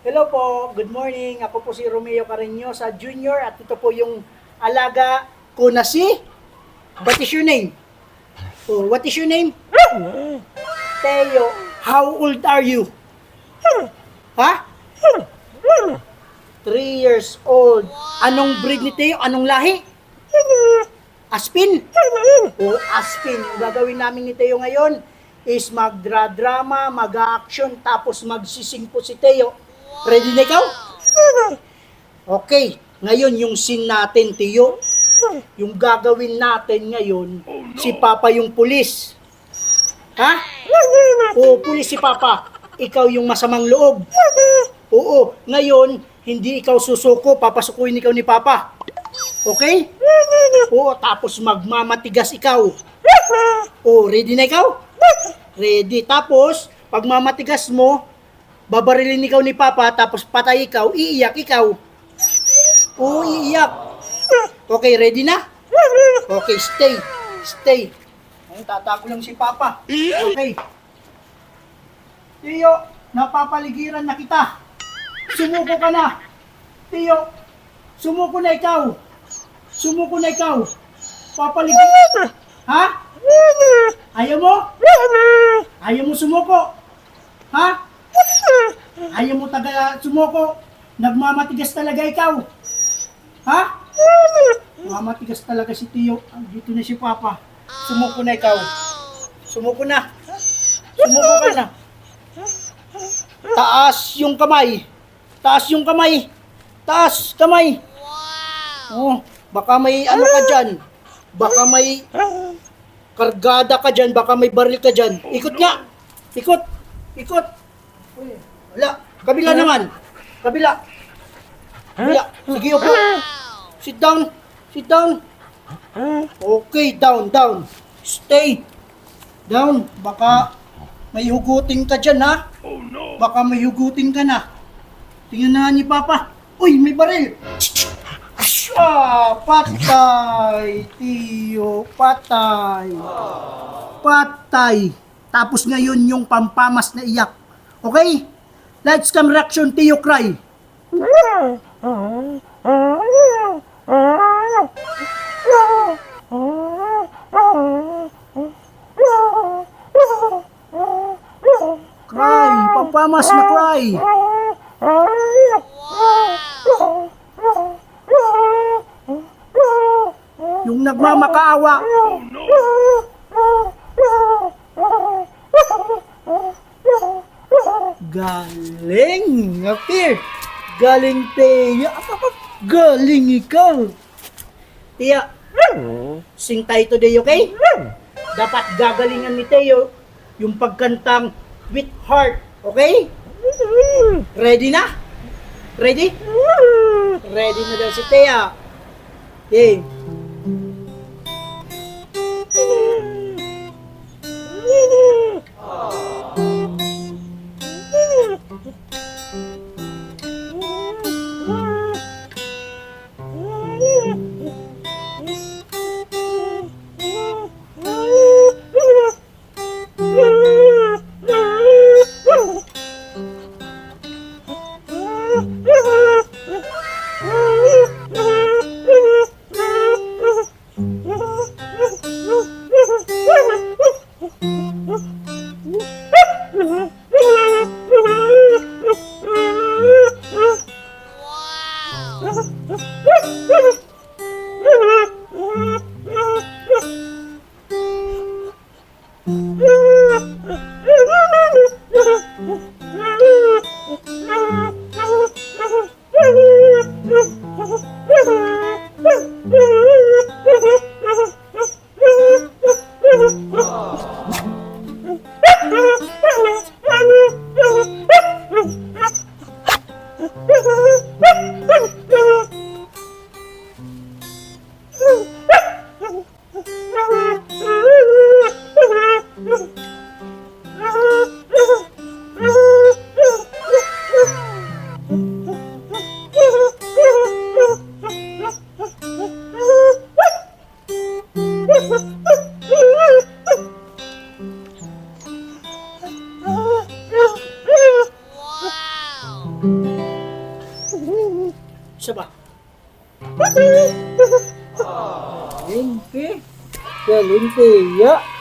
Hello po, good morning. Ako po si Romeo Carreño sa Junior at ito po yung alaga ko na si... What is your name? Oh, what is your name? Teo. How old are you? Ha? 3 years old. Anong breed ni Teo? Anong lahi? Aspin? O Aspin. Yung gagawin namin ni Teo ngayon is magdradrama, mag-action, tapos magsisingpo si Teo. Ready na ikaw? Okay. Ngayon yung scene natin, Teo. Yung gagawin natin ngayon, si Papa yung pulis. Ha? Oo, pulis si Papa. Ikaw yung masamang loob. Oo, ngayon, hindi ikaw susuko, papasukuin ikaw ni Papa. Okay? Oo, tapos magmamatigas ikaw. Oo, ready na ikaw? Ready. Tapos, pag mamatigas mo, babarilin ikaw ni Papa, tapos patay ikaw, iiyak ikaw. Oo, iiyak. Okay, ready na? Okay, stay. Stay. Ay, tatago lang si Papa. Okay. Tiyo, napapaligiran na kita. Sumuko ka na. Tiyo, sumuko na ikaw. Sumuko na ikaw. Papaligiran. Ha? Ayaw mo? Ayaw mo sumuko? Ha? Ayaw mo taga sumuko? Nagmamatigas talaga ikaw? Ha? Mamatigas talaga si Tiyo. Dito na si Papa. Sumuko na ikaw. Sumuko na. Sumuko ka na. Taas yung kamay. Taas yung kamay. Taas kamay. Oh, baka may ano ka dyan. Baka may kargada ka dyan. Baka may baril ka dyan. Ikot nga. Ikot. Ikot. Uy, wala. Kabila naman. Kabila. Kabila. Sige, upo. Sit down. Sit down. Okay, down, down. Stay. Down. Baka may hugutin ka dyan, ha? Baka may hugutin ka na. Tingnan na ni Papa. Uy, may baril. Ah, patay. Tiyo, patay. Patay. Tapos ngayon yung pampamas na iyak. Okay? Lights, cam, reaction, Tiyo, cry. Cry, pampamas na cry. Yung nagmamakaawa. Galing, appear. Galing, Teya. Galing ikaw. Teya, sing tayo today, okay? Dapat gagalingan ni Teo yung pagkantang with heart, okay? Ready na? Ready? Ready na daw si Teya. Okay. Isa ba? Linky. Galing tiya.